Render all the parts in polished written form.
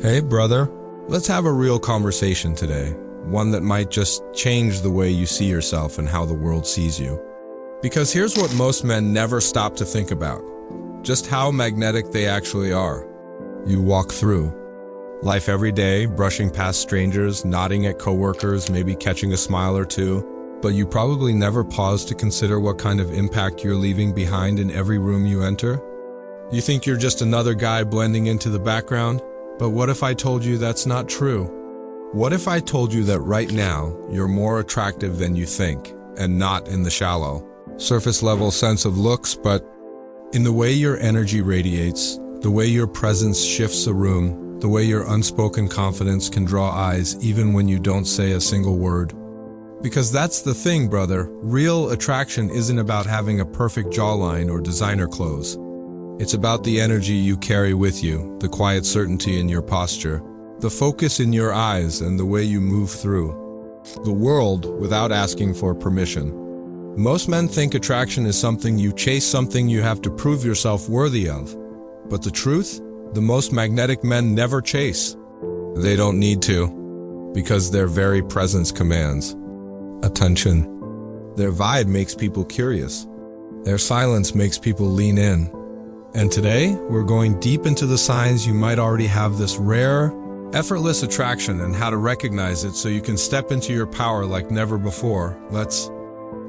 Hey, brother. Let's have a real conversation today. One that might just change the way you see yourself and how the world sees you. Because here's what most men never stop to think about. Just how magnetic they actually are. You walk through life every day, brushing past strangers, nodding at coworkers, maybe catching a smile or two, but you probably never pause to consider what kind of impact you're leaving behind in every room you enter. You think you're just another guy blending into the background? But what if I told you that's not true? What if I told you that right now you're more attractive than you think, and not in the shallow, surface-level sense of looks, but in the way your energy radiates, the way your presence shifts a room, the way your unspoken confidence can draw eyes even when you don't say a single word? Because that's the thing, brother. Real attraction isn't about having a perfect jawline or designer clothes. It's about the energy you carry with you, the quiet certainty in your posture, the focus in your eyes, and the way you move through the world without asking for permission. Most men think attraction is something you chase, something you have to prove yourself worthy of. But the truth? The most magnetic men never chase. They don't need to, because their very presence commands attention. Their vibe makes people curious. Their silence makes people lean in. And today, we're going deep into the signs you might already have this rare, effortless attraction and how to recognize it so you can step into your power like never before. Let's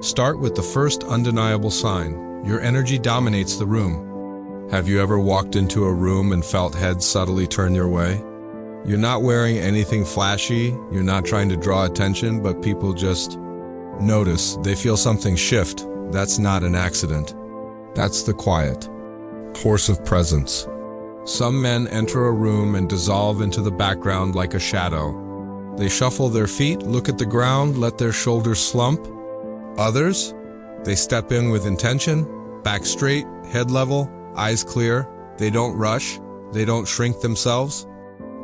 start with the first undeniable sign. Your energy dominates the room. Have you ever walked into a room and felt heads subtly turn your way? You're not wearing anything flashy, you're not trying to draw attention, but people just notice. They feel something shift. That's not an accident. That's the quiet force of presence. Some men enter a room and dissolve into the background like a shadow. They shuffle their feet, look at the ground, let their shoulders slump. Others, they step in with intention, back straight, head level, eyes clear. They don't rush, they don't shrink themselves.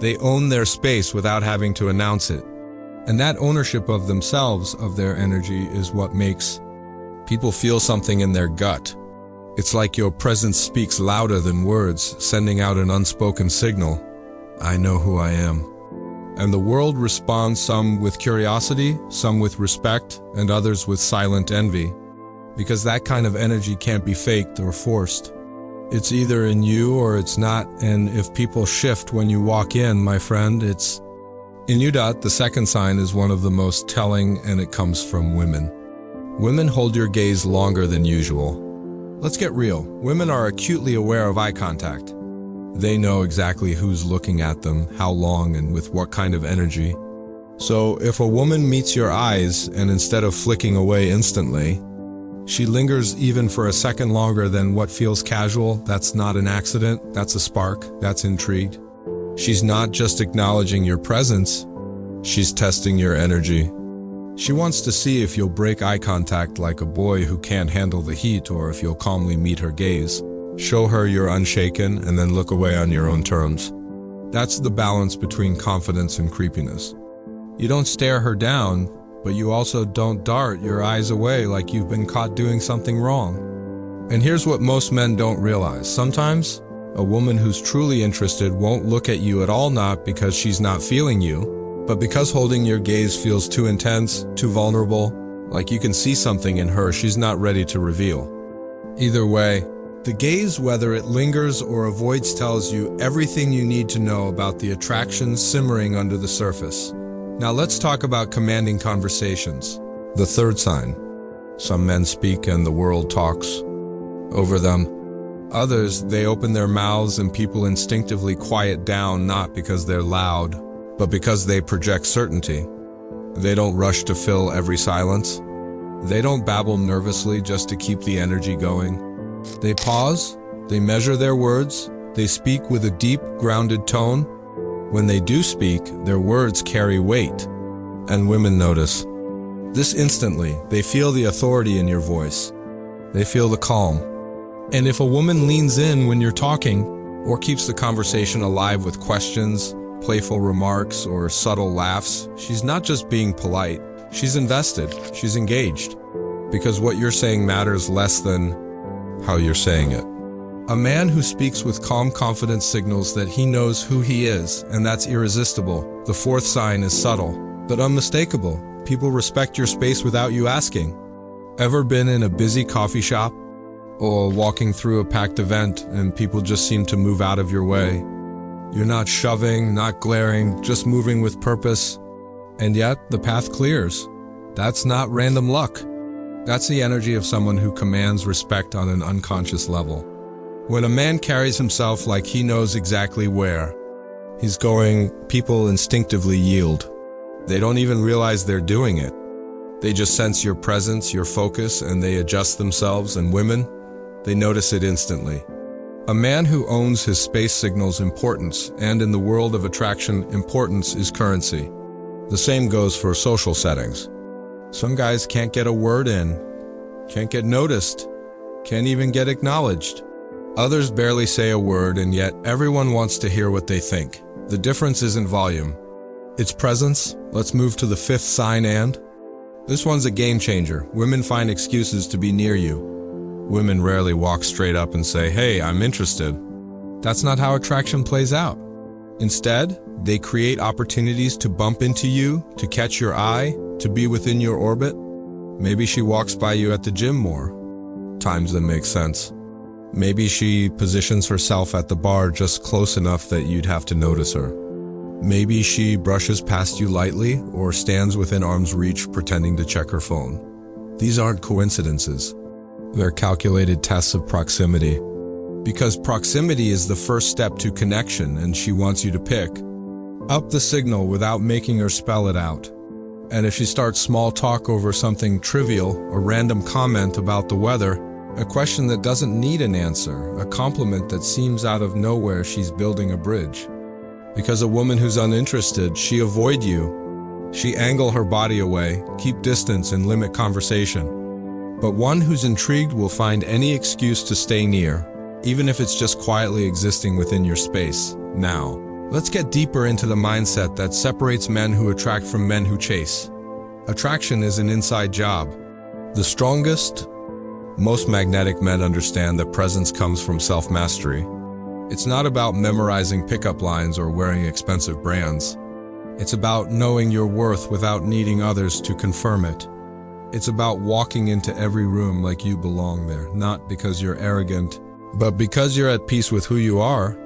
They own their space without having to announce it. And that ownership of themselves, of their energy, is what makes people feel something in their gut. It's like your presence speaks louder than words, sending out an unspoken signal. I know who I am. And the world responds, some with curiosity, some with respect, and others with silent envy. Because that kind of energy can't be faked or forced. It's either in you or it's not, and if people shift when you walk in, my friend, it's in you. The second sign is one of the most telling, and it comes from women. Women hold your gaze longer than usual. Let's get real. Women are acutely aware of eye contact. They know exactly who's looking at them, how long, and with what kind of energy. So if a woman meets your eyes and instead of flicking away instantly, she lingers even for a second longer than what feels casual, that's not an accident, that's a spark, that's intrigue. She's not just acknowledging your presence, she's testing your energy. She wants to see if you'll break eye contact like a boy who can't handle the heat, or if you'll calmly meet her gaze. Show her you're unshaken and then look away on your own terms. That's the balance between confidence and creepiness. You don't stare her down, but you also don't dart your eyes away like you've been caught doing something wrong. And here's what most men don't realize. Sometimes, a woman who's truly interested won't look at you at all, not because she's not feeling you, but because holding your gaze feels too intense, too vulnerable, like you can see something in her she's not ready to reveal. Either way, the gaze, whether it lingers or avoids, tells you everything you need to know about the attraction simmering under the surface. Now let's talk about commanding conversations. The third sign. Some men speak and the world talks over them. Others, they open their mouths and people instinctively quiet down, not because they're loud, but because they project certainty. They don't rush to fill every silence. They don't babble nervously just to keep the energy going. They pause, they measure their words, they speak with a deep, grounded tone. When they do speak, their words carry weight, and women notice this instantly. They feel the authority in your voice. They feel the calm. And if a woman leans in when you're talking, or keeps the conversation alive with questions, playful remarks, or subtle laughs, she's not just being polite, she's invested, she's engaged. Because what you're saying matters less than how you're saying it. A man who speaks with calm confidence signals that he knows who he is, and that's irresistible. The fourth sign is subtle, but unmistakable. People respect your space without you asking. Ever been in a busy coffee shop or walking through a packed event and people just seem to move out of your way? You're not shoving, not glaring, just moving with purpose, and yet the path clears. That's not random luck. That's the energy of someone who commands respect on an unconscious level. When a man carries himself like he knows exactly where he's going, people instinctively yield. They don't even realize they're doing it. They just sense your presence, your focus, and they adjust themselves, and women, they notice it instantly. A man who owns his space signals importance, and in the world of attraction, importance is currency. The same goes for social settings. Some guys can't get a word in, can't get noticed, can't even get acknowledged. Others barely say a word, and yet everyone wants to hear what they think. The difference isn't volume, it's presence. Let's move to the fifth sign, and this one's a game changer. Women find excuses to be near you. Women rarely walk straight up and say, "Hey, I'm interested." That's not how attraction plays out. Instead, they create opportunities to bump into you, to catch your eye, to be within your orbit. Maybe she walks by you at the gym more times than makes sense. Maybe she positions herself at the bar just close enough that you'd have to notice her. Maybe she brushes past you lightly or stands within arm's reach pretending to check her phone. These aren't coincidences. They're calculated tests of proximity. Because proximity is the first step to connection, and she wants you to pick up the signal without making her spell it out. And if she starts small talk over something trivial, a random comment about the weather, a question that doesn't need an answer, a compliment that seems out of nowhere, she's building a bridge. Because a woman who's uninterested, she avoid you. She angle her body away, keep distance, and limit conversation. But one who's intrigued will find any excuse to stay near, even if it's just quietly existing within your space. Now, let's get deeper into the mindset that separates men who attract from men who chase. Attraction is an inside job. The strongest, most magnetic men understand that presence comes from self-mastery. It's not about memorizing pickup lines or wearing expensive brands. It's about knowing your worth without needing others to confirm it. It's about walking into every room like you belong there, not because you're arrogant, but because you're at peace with who you are.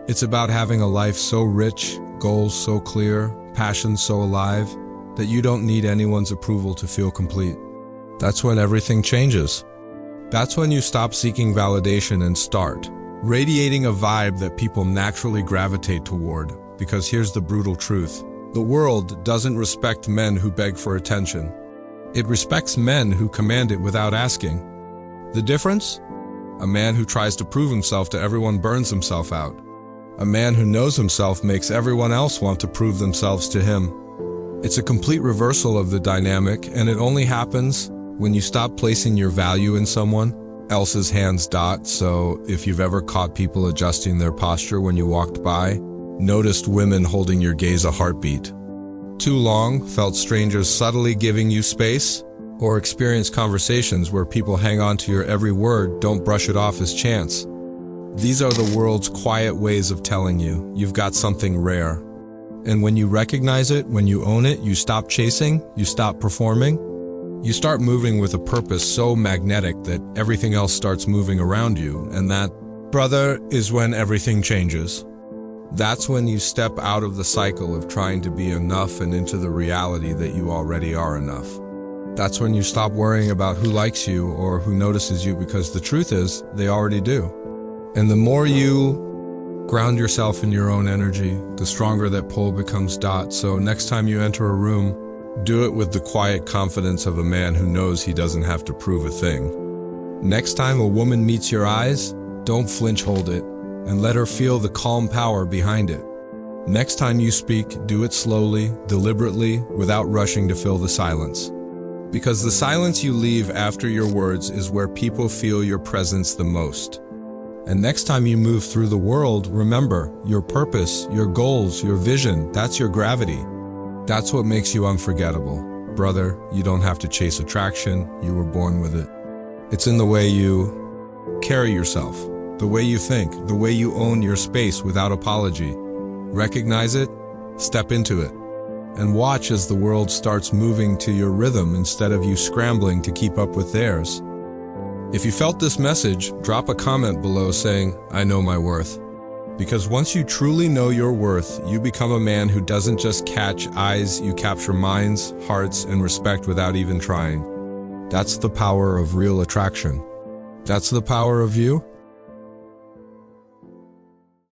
It's about having a life so rich, goals so clear, passions so alive, that you don't need anyone's approval to feel complete. That's when everything changes. That's when you stop seeking validation and start radiating a vibe that people naturally gravitate toward. Because here's the brutal truth. The world doesn't respect men who beg for attention. It respects men who command it without asking. The difference? A man who tries to prove himself to everyone burns himself out. A man who knows himself makes everyone else want to prove themselves to him. It's a complete reversal of the dynamic, and it only happens when you stop placing your value in someone else's hands. So if you've ever caught people adjusting their posture when you walked by, noticed women holding your gaze a heartbeat too long, felt strangers subtly giving you space, or experienced conversations where people hang on to your every word, don't brush it off as chance. These are the world's quiet ways of telling you you've got something rare. And when you recognize it, when you own it, you stop chasing, you stop performing. You start moving with a purpose so magnetic that everything else starts moving around you, and that, brother, is when everything changes. That's when you step out of the cycle of trying to be enough and into the reality that you already are enough. That's when you stop worrying about who likes you or who notices you, because the truth is, they already do. And the more you ground yourself in your own energy, the stronger that pull becomes. So next time you enter a room, do it with the quiet confidence of a man who knows he doesn't have to prove a thing. Next time a woman meets your eyes, don't flinch, hold it, and let her feel the calm power behind it. Next time you speak, do it slowly, deliberately, without rushing to fill the silence. Because the silence you leave after your words is where people feel your presence the most. And next time you move through the world, remember, your purpose, your goals, your vision, that's your gravity. That's what makes you unforgettable. Brother, you don't have to chase attraction, you were born with it. It's in the way you carry yourself, the way you think, the way you own your space without apology. Recognize it, step into it, and watch as the world starts moving to your rhythm instead of you scrambling to keep up with theirs. If you felt this message, drop a comment below saying, "I know my worth." Because once you truly know your worth, you become a man who doesn't just catch eyes, you capture minds, hearts, and respect without even trying. That's the power of real attraction. That's the power of you.